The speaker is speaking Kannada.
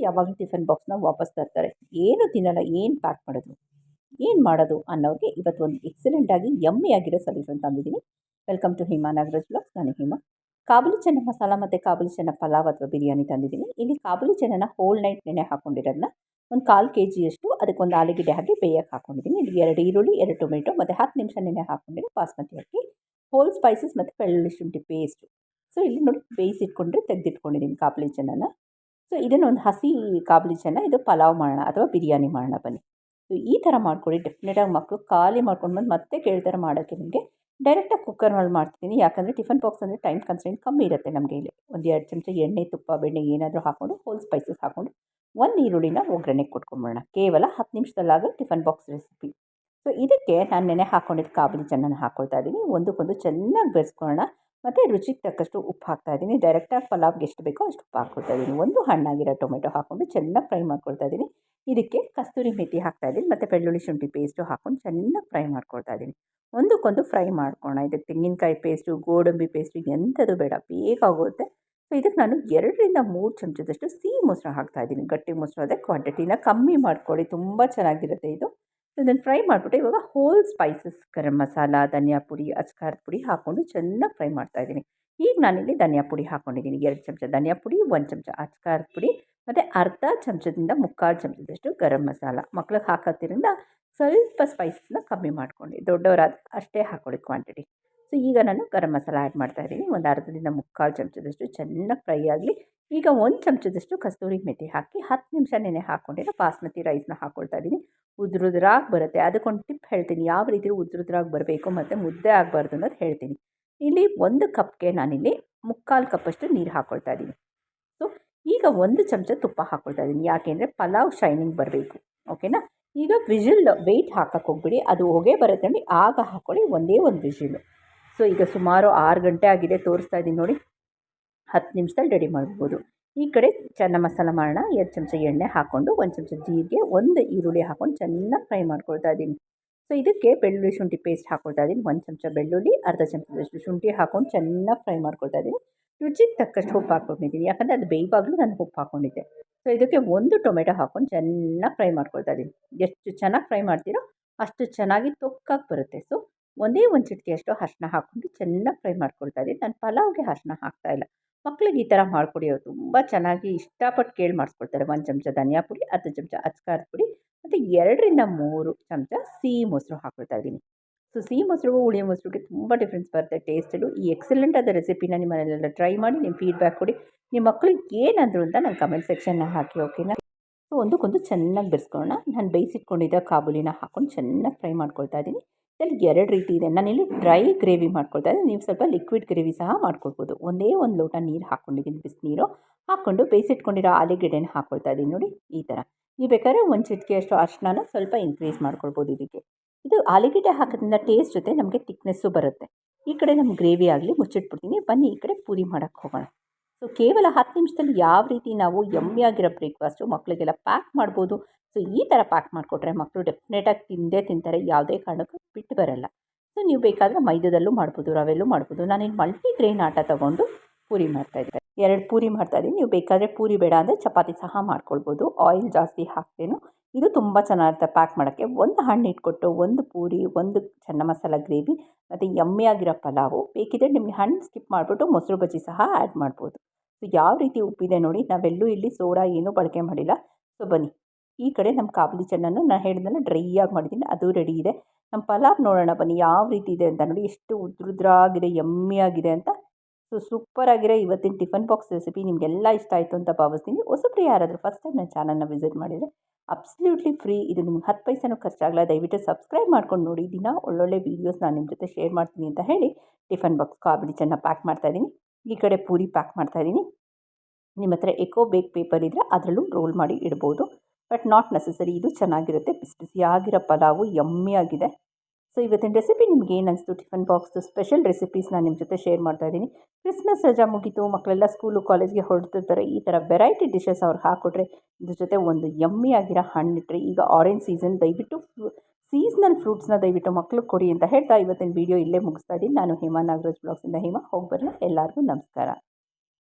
ಯಾವಾಗಲೂ ಟಿಫನ್ ಬಾಕ್ಸ್ನ ವಾಪಸ್ ತರ್ತಾರೆ. ಏನು ತಿನ್ನಲ್ಲ, ಏನು ಪ್ಯಾಕ್ ಮಾಡೋದು, ಏನು ಮಾಡೋದು ಅನ್ನೋರಿಗೆ ಇವತ್ತು ಒಂದು ಎಕ್ಸಲೆಂಟಾಗಿ ಯಮ್ಮಿಯಾಗಿರೋ ಸೊಲ್ಯೂಷನ್ ತಂದಿದ್ದೀನಿ. Welcome to Hima Nagaraj blogs. ನಾನು ಹಿಮಾ. ಕಾಬೂಲಿ ಚೆನ್ನ ಮಸಾಲ ಮತ್ತು ಕಾಬೂಲಿ ಚೆನ್ನ ಪಲಾವ್ ಅಥವಾ ಬಿರಿಯಾನಿ ತಂದಿದ್ದೀನಿ. ಇಲ್ಲಿ ಕಾಬೂಲಿ ಚೆನ್ನನ ಹೋಲ್ ನೈಟ್ ನೆನೆ ಹಾಕ್ಕೊಂಡಿರೋದನ್ನ ಒಂದು 1/4 kg ಅದಕ್ಕೊಂದು ಆಲೂಗೆಡ್ಡೆ ಹಾಕಿ ಬೇಯಕ್ಕೆ ಹಾಕ್ಕೊಂಡಿದ್ದೀನಿ. ಇಲ್ಲಿ 2 ಈರುಳ್ಳಿ, 2 ಟೊಮೆಟೊ ಮತ್ತು 10 ನಿಮಿಷ ನೆನೆ ಹಾಕ್ಕೊಂಡಿರೋ ಬಾಸ್ಮತಿ ಅಕ್ಕಿ, ಹೋಲ್ ಸ್ಪೈಸಸ್ ಮತ್ತು ಬೆಳ್ಳುಳ್ಳಿ ಶುಂಠಿ ಪೇಸ್ಟು. ಸೊ ಇಲ್ಲಿ ನೋಡಿ ಬೇಯಿಸಿಟ್ಕೊಂಡ್ರೆ ತೆಗೆದಿಟ್ಕೊಂಡಿದ್ದೀನಿ ಕಾಬೂಲಿ ಚೆನ್ನನ. ಸೊ ಇದನ್ನು ಒಂದು ಹಸಿ ಕಾಬೂಲಿ ಚೆನ್ನ, ಇದು ಪಲಾವ್ ಮಾಡೋಣ ಅಥವಾ ಬಿರಿಯಾನಿ ಮಾಡೋಣ ಬನ್ನಿ. ಸೊ ಈ ಥರ ಮಾಡ್ಕೊಳ್ಳಿ. ಡೆಫಿನೆಟಾಗಿ ಮಕ್ಕಳು ಖಾಲಿ ಮಾಡ್ಕೊಂಡು ಬಂದು ಮತ್ತೆ ಕೇಳ್ತಾರೆ ಮಾಡೋಕ್ಕೆ. ನಿಮಗೆ ಡೈರೆಕ್ಟಾಗಿ ಕುಕ್ಕರ್ನಲ್ಲಿ ಮಾಡ್ತೀನಿ, ಯಾಕಂದರೆ ಟಿಫನ್ ಬಾಕ್ಸ್ ಅಂದರೆ ಟೈಮ್ ಕನ್ಸ್ಟೆಂಟ್ ಕಮ್ಮಿ ಇರುತ್ತೆ ನಮಗೆ. ಇಲ್ಲಿ ಒಂದು 2 ಚಮಚ ಎಣ್ಣೆ, ತುಪ್ಪ, ಬೆಣ್ಣೆ ಏನಾದರೂ ಹಾಕ್ಕೊಂಡು ಹೋಲ್ ಸ್ಪೈಸಸ್ ಹಾಕ್ಕೊಂಡು ಒಂದು ಈರುಳ್ಳಿನ ಒಗ್ಗರಣೆಗೆ ಕೊಟ್ಕೊಂಬಿಡೋಣ. ಕೇವಲ 10 ನಿಮಿಷದಲ್ಲಾಗೋ ಟಿಫನ್ ಬಾಕ್ಸ್ ರೆಸಿಪಿ. ಸೊ ಇದಕ್ಕೆ ನಾನು ನೆನೆ ಹಾಕ್ಕೊಂಡಿದ್ದು ಕಾಬೂಲಿ ಚೆನ್ನನ ಹಾಕ್ಕೊಳ್ತಾ ಇದ್ದೀನಿ. ಒಂದಕ್ಕೊಂದು ಚೆನ್ನಾಗಿ ಬೆರೆಸ್ಕೊಳ್ಳೋಣ. ಮತ್ತು ರುಚಿಗೆ ತಕ್ಕಷ್ಟು ಉಪ್ಪು ಹಾಕ್ತಾ ಇದ್ದೀನಿ. ಡೈರೆಕ್ಟಾಗಿ ಪಲಾವ್ಗೆ ಎಷ್ಟು ಬೇಕೋ ಅಷ್ಟು ಉಪ್ಪು ಹಾಕ್ಕೊಳ್ತಾ ಇದ್ದೀನಿ. ಒಂದು ಹಣ್ಣಾಗಿರೋ ಟೊಮೆಟೊ ಹಾಕ್ಕೊಂಡು ಚೆನ್ನಾಗಿ ಫ್ರೈ ಮಾಡ್ಕೊಳ್ತಾ ಇದ್ದೀನಿ. ಇದಕ್ಕೆ ಕಸ್ತೂರಿ ಮೆಥಿ ಹಾಕ್ತಾ ಇದ್ದೀನಿ ಮತ್ತು ಬೆಳ್ಳುಳ್ಳಿ ಶುಂಠಿ ಪೇಸ್ಟು ಹಾಕ್ಕೊಂಡು ಚೆನ್ನಾಗಿ ಫ್ರೈ ಮಾಡ್ಕೊಳ್ತಾ ಇದ್ದೀನಿ. ಒಂದಕ್ಕೊಂದು ಫ್ರೈ ಮಾಡ್ಕೊಳ್ಳೋಣ. ಇದಕ್ಕೆ ತೆಂಗಿನಕಾಯಿ ಪೇಸ್ಟು, ಗೋಡಂಬಿ ಪೇಸ್ಟು ಎಂಥದ್ದು ಬೇಡ, ಬೇಗ ಆಗುತ್ತೆ. ಸೊ ಇದಕ್ಕೆ ನಾನು 2ರಿಂದ 3 ಚಮಚದಷ್ಟು ಸಿಹಿ ಮೊಸರು ಹಾಕ್ತಾಯಿದ್ದೀನಿ. ಗಟ್ಟಿ ಮೊಸರು ಅದೇ ಕ್ವಾಂಟಿಟಿನ ಕಮ್ಮಿ ಮಾಡ್ಕೊಳ್ಳಿ, ತುಂಬ ಚೆನ್ನಾಗಿರುತ್ತೆ ಇದು. ಇದನ್ನು ಫ್ರೈ ಮಾಡಿಬಿಟ್ಟು ಇವಾಗ ಹೋಲ್ ಸ್ಪೈಸಸ್, ಗರಂ ಮಸಾಲ, ಧನಿಯಾ ಪುಡಿ, ಅಚ್ಕಾರದ ಪುಡಿ ಹಾಕ್ಕೊಂಡು ಚೆನ್ನಾಗಿ ಫ್ರೈ ಮಾಡ್ತಾಯಿದ್ದೀನಿ. ಈಗ ನಾನಿಲ್ಲಿ ಧನಿಯಾ ಪುಡಿ ಹಾಕ್ಕೊಂಡಿದ್ದೀನಿ. 2 ಚಮಚ ಧನಿಯಾ ಪುಡಿ, 1 ಚಮಚ ಅಚ್ಕಾರದ ಪುಡಿ ಮತ್ತು ಅರ್ಧ ಚಮಚದಿಂದ 3/4 ಚಮಚದಷ್ಟು ಗರಂ ಮಸಾಲ. ಮಕ್ಳಿಗೆ ಹಾಕೋದ್ರಿಂದ ಸ್ವಲ್ಪ ಸ್ಪೈಸಸ್ನ ಕಮ್ಮಿ ಮಾಡ್ಕೊಂಡು, ದೊಡ್ಡವರಾದ ಅಷ್ಟೇ ಹಾಕ್ಕೊಳ್ಳಿ ಕ್ವಾಂಟಿಟಿ. ಸೊ ಈಗ ನಾನು ಗರಂ ಮಸಾಲ ಆ್ಯಡ್ ಮಾಡ್ತಾಯಿದ್ದೀನಿ. ಒಂದು ಅರ್ಧದಿಂದ 3/4 ಚಮಚದಷ್ಟು ಚೆನ್ನಾಗಿ ಫ್ರೈ ಆಗಲಿ. ಈಗ 1 ಚಮಚದಷ್ಟು ಕಸ್ತೂರಿ ಮೆಥಿ ಹಾಕಿ 10 ನಿಮಿಷ ನೆನೆ ಹಾಕ್ಕೊಂಡಿರೋ ಬಾಸ್ಮತಿ ರೈಸ್ನ ಹಾಕ್ಕೊಳ್ತಾ ಇದ್ದೀನಿ. ಉದ್ರುದ್ರಾಗಿ ಬರುತ್ತೆ. ಅದಕ್ಕೊಂದು ಟಿಪ್ ಹೇಳ್ತೀನಿ, ಯಾವ ರೀತಿ ಉದ್ರುದ್ರಾಗಿ ಬರಬೇಕು ಮತ್ತು ಮುದ್ದೆ ಆಗಬಾರ್ದು ಅನ್ನೋದು ಹೇಳ್ತೀನಿ. ಇಲ್ಲಿ 1 ಕಪ್ಗೆ ನಾನಿಲ್ಲಿ 3/4 ಕಪ್ಪಷ್ಟು ನೀರು ಹಾಕ್ಕೊಳ್ತಾ ಇದ್ದೀನಿ. ಸೊ ಈಗ 1 ಚಮಚ ತುಪ್ಪ ಹಾಕ್ಕೊಳ್ತಾ ಇದ್ದೀನಿ. ಯಾಕೆಂದರೆ ಪಲಾವ್ ಶೈನಿಂಗ್ ಬರಬೇಕು, ಓಕೆನಾ. ಈಗ ವಿಜಿಲ್ ವೆಯ್ಟ್ ಹಾಕಕ್ಕೆ ಹೋಗ್ಬಿಡಿ, ಅದು ಹೊಗೆ ಬರುತ್ತೆ ನೋಡಿ, ಆಗ ಹಾಕ್ಕೊಳ್ಳಿ ಒಂದೇ ಒಂದು ವಿಜಿಲ್. ಸೊ ಈಗ ಸುಮಾರು 6 ಗಂಟೆ ಆಗಿದೆ, ತೋರಿಸ್ತಾ ಇದ್ದೀನಿ ನೋಡಿ. 10 ನಿಮಿಷದಲ್ಲಿ ರೆಡಿ ಮಾಡ್ಬೋದು. ಈ ಕಡೆ ಚೆನ್ನ ಮಸಾಲ ಮಾಡೋಣ. 2 ಚಮಚ ಎಣ್ಣೆ ಹಾಕ್ಕೊಂಡು 1 ಚಮಚ ಜೀರಿಗೆ, 1 ಈರುಳ್ಳಿ ಹಾಕ್ಕೊಂಡು ಚೆನ್ನಾಗಿ ಫ್ರೈ ಮಾಡ್ಕೊಳ್ತಾ ಇದ್ದೀನಿ. ಸೊ ಇದಕ್ಕೆ ಬೆಳ್ಳುಳ್ಳಿ ಶುಂಠಿ ಪೇಸ್ಟ್ ಹಾಕ್ಕೊಳ್ತಾ ಇದ್ದೀನಿ. 1 ಚಮಚ ಬೆಳ್ಳುಳ್ಳಿ, ಅರ್ಧ ಚಮಚದಷ್ಟು ಶುಂಠಿ ಹಾಕ್ಕೊಂಡು ಚೆನ್ನಾಗಿ ಫ್ರೈ ಮಾಡ್ಕೊಳ್ತಾ ಇದ್ದೀನಿ. ರುಚಿಗೆ ತಕ್ಕಷ್ಟು ಉಪ್ಪು ಹಾಕ್ಕೊಂಡಿದ್ದೀನಿ, ಯಾಕಂದರೆ ಅದು ಬೇಯುವಾಗಲೂ ನಾನು ಉಪ್ಪು ಹಾಕ್ಕೊಂಡಿದ್ದೆ. ಸೊ ಇದಕ್ಕೆ 1 ಟೊಮೆಟೊ ಹಾಕ್ಕೊಂಡು ಚೆನ್ನಾಗಿ ಫ್ರೈ ಮಾಡ್ಕೊಳ್ತಾ ಇದ್ದೀನಿ. ಎಷ್ಟು ಚೆನ್ನಾಗಿ ಫ್ರೈ ಮಾಡ್ತೀರೋ ಅಷ್ಟು ಚೆನ್ನಾಗಿ ತೊಕ್ಕಾಗಿ ಬರುತ್ತೆ. ಸೊ ಒಂದೇ ಒಂದು ಚಿಟಿಕೆಯಷ್ಟು ಅರಿಶಿನ ಹಾಕ್ಕೊಂಡು ಚೆನ್ನಾಗಿ ಫ್ರೈ ಮಾಡ್ಕೊಳ್ತಾ ಇದ್ದೀನಿ. ನಾನು ಪಲಾವ್ಗೆ ಅರಿಶಿನ ಹಾಕ್ತಾಯಿಲ್ಲ. ಮಕ್ಳಿಗೆ ಈ ಥರ ಮಾಡ್ಕೊಡಿ, ಅವರು ತುಂಬ ಚೆನ್ನಾಗಿ ಇಷ್ಟಪಟ್ಟು ಕೇಳಿ ಮಾಡಿಸ್ಕೊಳ್ತಾರೆ. 1 ಚಮಚ ಧನಿಯಾ ಪುಡಿ, ಅರ್ಧ ಚಮಚ ಅಚ್ಕಾರದ ಪುಡಿ ಮತ್ತು 2ರಿಂದ 3 ಚಮಚ ಸಿಹಿ ಮೊಸರು ಹಾಕ್ಕೊಳ್ತಾ ಇದ್ದೀನಿ. ಸೊ ಸಿಹಿ ಮೊಸರು ಹುಳಿ ಮೊಸರಿಗೆ ತುಂಬ ಡಿಫ್ರೆನ್ಸ್ ಬರುತ್ತೆ ಟೇಸ್ಟಲ್ಲೂ. ಈ ಎಕ್ಸಲೆಂಟ್ ಆದ ರೆಸಿಪಿನ ನಿಮ್ಮ ಮನೆಯಲ್ಲೆಲ್ಲ ಟ್ರೈ ಮಾಡಿ ನಿಮ್ಮ ಫೀಡ್ಬ್ಯಾಕ್ ಕೊಡಿ. ನಿಮ್ಮ ಮಕ್ಳಿಗೆ ಏನಂದ್ರು ಅಂತ ನಂಗೆ ಕಮೆಂಟ್ ಸೆಕ್ಷನ್ನ ಹಾಕಿ, ಓಕೆನಾ. ಸೊ ಒಂದಕ್ಕೊಂದು ಚೆನ್ನಾಗಿ ಬೆರೆಸ್ಕೊಳ್ಳೋಣ. ನಾನು ಬೇಯಿಸಿಟ್ಕೊಂಡಿದ್ದ ಕಾಬೂಲಿನ ಹಾಕ್ಕೊಂಡು ಚೆನ್ನಾಗಿ ಫ್ರೈ ಮಾಡ್ಕೊಳ್ತಾ ಇದ್ದೀನಿ. ಇದರಲ್ಲಿ 2 ರೀತಿ ಇದೆ. ನಾನಿಲ್ಲಿ ಡ್ರೈ ಗ್ರೇವಿ ಮಾಡ್ಕೊಳ್ತಾ ಇದ್ದೀನಿ. ನೀವು ಸ್ವಲ್ಪ ಲಿಕ್ವಿಡ್ ಗ್ರೇವಿ ಸಹ ಮಾಡ್ಕೊಳ್ಬೋದು. ಒಂದೇ ಒಂದು ಲೋಟ ನೀರು ಹಾಕ್ಕೊಂಡಿದ್ದೀನಿ, ಬಿಸಿನೀರು ಹಾಕ್ಕೊಂಡು ಬೇಯಿಸಿಟ್ಕೊಂಡಿರೋ ಆಲೂಗೆಡ್ಡೆನ ಹಾಕ್ಕೊಳ್ತಾ ಇದ್ದೀನಿ ನೋಡಿ, ಈ ಥರ. ನೀವು ಬೇಕಾದ್ರೆ 1 ಚಿಟಿಕೆಯಷ್ಟು ಅರಿಶಿನ ಸ್ವಲ್ಪ ಇನ್ಕ್ರೀಸ್ ಮಾಡ್ಕೊಳ್ಬೋದು ಇದಕ್ಕೆ. ಇದು ಆಲೂಗೆಡ್ಡೆ ಹಾಕೋದ್ರಿಂದ ಟೇಸ್ಟ್ ಜೊತೆ ನಮಗೆ ತಿಕ್ನೆಸ್ಸು ಬರುತ್ತೆ. ಈ ಕಡೆ ನಮ್ಮ ಗ್ರೇವಿ ಆಗಲಿ ಮುಚ್ಚಿಟ್ಬಿಡ್ತೀನಿ. ಬನ್ನಿ ಈ ಕಡೆ ಪೂರಿ ಮಾಡೋಕ್ಕೆ ಹೋಗೋಣ. ಸೊ ಕೇವಲ 10 ನಿಮಿಷದಲ್ಲಿ ಯಾವ ರೀತಿ ನಾವು ಯಮ್ಮಿಯಾಗಿರೋ ಬ್ರೇಕ್ಫಾಸ್ಟು ಮಕ್ಕಳಿಗೆಲ್ಲ ಪ್ಯಾಕ್ ಮಾಡ್ಬೋದು. ಸೊ ಈ ಥರ ಪ್ಯಾಕ್ ಮಾಡಿಕೊಟ್ರೆ ಮಕ್ಕಳು ಡೆಫಿನೆಟಾಗಿ ತಿಂದೇ ತಿಂತಾರೆ, ಯಾವುದೇ ಕಾರಣಕ್ಕೂ ಬಿಟ್ಟು ಬರಲ್ಲ. ಸೊ ನೀವು ಬೇಕಾದರೆ ಮೈದಾದಲ್ಲೂ ಮಾಡ್ಬೋದು, ರವೆಲ್ಲೂ ಮಾಡ್ಬೋದು. ನಾನಿಲ್ಲಿ ಮಲ್ಟಿಗ್ರೇನ್ ಆಟ ತೊಗೊಂಡು ಪೂರಿ ಮಾಡ್ತಾಯಿದ್ದೆ. 2 ಪೂರಿ ಮಾಡ್ತಾಯಿದ್ದೀನಿ. ನೀವು ಬೇಕಾದರೆ ಪೂರಿ ಬೇಡ ಅಂದರೆ ಚಪಾತಿ ಸಹ ಮಾಡ್ಕೊಳ್ಬೋದು, ಆಯಿಲ್ ಜಾಸ್ತಿ ಹಾಕ್ತೇನು. ಇದು ತುಂಬ ಚೆನ್ನಾಗಿರುತ್ತೆ ಪ್ಯಾಕ್ ಮಾಡೋಕ್ಕೆ. 1 ಹಣ್ಣು ಇಟ್ಕೊಟ್ಟು 1 ಪೂರಿ, 1 ಚೆನ್ನ ಮಸಾಲ ಗ್ರೇವಿ ಮತ್ತು ಯಮ್ಮಿಯಾಗಿರೋ ಪಲಾವು. ಬೇಕಿದ್ದರೆ ನಿಮಗೆ ಹಣ್ಣು ಸ್ಕಿಪ್ ಮಾಡಿಬಿಟ್ಟು ಮೊಸರು ಬಜ್ಜಿ ಸಹ ಆ್ಯಡ್ ಮಾಡ್ಬೋದು. ಸೊ ಯಾವ ರೀತಿ ಉಪ್ಪಿದೆ ನೋಡಿ, ನಾವೆಲ್ಲೂ ಇಲ್ಲಿ ಸೋಡಾ ಏನೂ ಬಳಕೆ ಮಾಡಿಲ್ಲ. ಸೊ ಬನ್ನಿ ಈ ಕಡೆ ನಮ್ಮ ಕಾಬೂಲಿ ಚೆನ್ನನ್ನು ನಾನು ಹೇಳಿದ್ನಲ್ಲ ಡ್ರೈ ಆಗಿ ಮಾಡಿದ್ದೀನಿ, ಅದು ರೆಡಿ ಇದೆ. ನಮ್ಮ ಪಲಾವ್ ನೋಡೋಣ ಬನ್ನಿ ಯಾವ ರೀತಿ ಇದೆ ಅಂತ. ನೋಡಿ ಎಷ್ಟು ಉದ್ರುದ್ರಾಗಿದೆ, ಯಮ್ಮಿಯಾಗಿದೆ ಅಂತ. ಸೊ ಸೂಪರಾಗಿರೋ ಇವತ್ತಿನ ಟಿಫನ್ ಬಾಕ್ಸ್ ರೆಸಿಪಿ ನಿಮಗೆಲ್ಲ ಇಷ್ಟ ಆಯಿತು ಅಂತ ಭಾವಿಸ್ತೀನಿ. ಹೊಸಬ್ರು ಯಾರಾದರೂ ಫಸ್ಟ್ ಟೈಮ್ ನನ್ನ ಚಾನಲ್ನ ವಿಸಿಟ್ ಮಾಡಿದರೆ ಅಬ್ಸಲ್ಯೂಟ್ಲಿ ಫ್ರೀ, ಇದು ನಿಮ್ಗೆ 10 ಪೈಸೆನೂ ಖರ್ಚಾಗಲ್ಲ. ದಯವಿಟ್ಟು ಸಬ್ಸ್ಕ್ರೈಬ್ ಮಾಡ್ಕೊಂಡು ನೋಡಿ. ದಿನ ಒಳ್ಳೊಳ್ಳೆ ವೀಡಿಯೋಸ್ ನಾನು ನಿಮ್ಮ ಜೊತೆ ಶೇರ್ ಮಾಡ್ತೀನಿ ಅಂತ ಹೇಳಿ ಟಿಫನ್ ಬಾಕ್ಸ್ ಕಾಬೂಲಿ ಚೆನ್ನ ಪ್ಯಾಕ್ ಮಾಡ್ತಾಯಿದ್ದೀನಿ. ಈ ಕಡೆ ಪೂರಿ ಪ್ಯಾಕ್ ಮಾಡ್ತಾಯಿದ್ದೀನಿ. ನಿಮ್ಮ ಹತ್ರ ಎಕೋ ಬೇಕ್ ಪೇಪರ್ ಇದ್ದರೆ ಅದರಲ್ಲೂ ರೋಲ್ ಮಾಡಿ ಇಡ್ಬೋದು, ಬಟ್ ನಾಟ್ ನೆಸಸರಿ. ಇದು ಚೆನ್ನಾಗಿರುತ್ತೆ, ಬಿಸಿ ಬಿಸಿಯಾಗಿರೋ ಪಲಾವು ಯಮ್ಮಿಯಾಗಿದೆ. ಸೊ ಇವತ್ತಿನ ರೆಸಿಪಿ ನಿಮ್ಗೆ ಏನು ಅನಿಸ್ತು? ಟಿಫನ್ ಬಾಕ್ಸ್ದು ಸ್ಪೆಷಲ್ ರೆಸಿಪೀಸ್ ನಾನು ನಿಮ್ಮ ಜೊತೆ ಶೇರ್ ಮಾಡ್ತಾಯಿದ್ದೀನಿ. ಕ್ರಿಸ್ಮಸ್ ರಜಾ ಮುಗೀತು, ಮಕ್ಕಳೆಲ್ಲ ಸ್ಕೂಲು ಕಾಲೇಜ್ಗೆ ಹೊರಡ್ತಿರ್ತಾರೆ. ಈ ಥರ ವೆರೈಟಿ ಡಿಶಸ್ ಅವ್ರಿಗೆ ಹಾಕ್ಕೊಟ್ರೆ, ಇದ್ರ ಜೊತೆ ಒಂದು ಯಮ್ಮಿಯಾಗಿರೋ ಹಣ್ಣಿಟ್ರೆ, ಈಗ ಆರೆಂಜ್ ಸೀಸನ್, ದಯವಿಟ್ಟು ಸೀಸ್ನಲ್ ಫ್ರೂಟ್ಸ್ನ ದಯವಿಟ್ಟು ಮಕ್ಳಿಗೆ ಕೊಡಿ ಅಂತ ಹೇಳ್ತಾ ಇವತ್ತಿನ ವೀಡಿಯೋ ಇಲ್ಲೇ ಮುಗಿಸ್ತಾ ಇದ್ದೀನಿ. ನಾನು ಹಿಮಾ ನಾಗರಾಜ್ ಬ್ಲಾಗ್ಸಿಂದ ಹಿಮಾ. ಹೋಗಿ ಬರಲ್ಲ. ಎಲ್ಲರಿಗೂ ನಮಸ್ಕಾರ.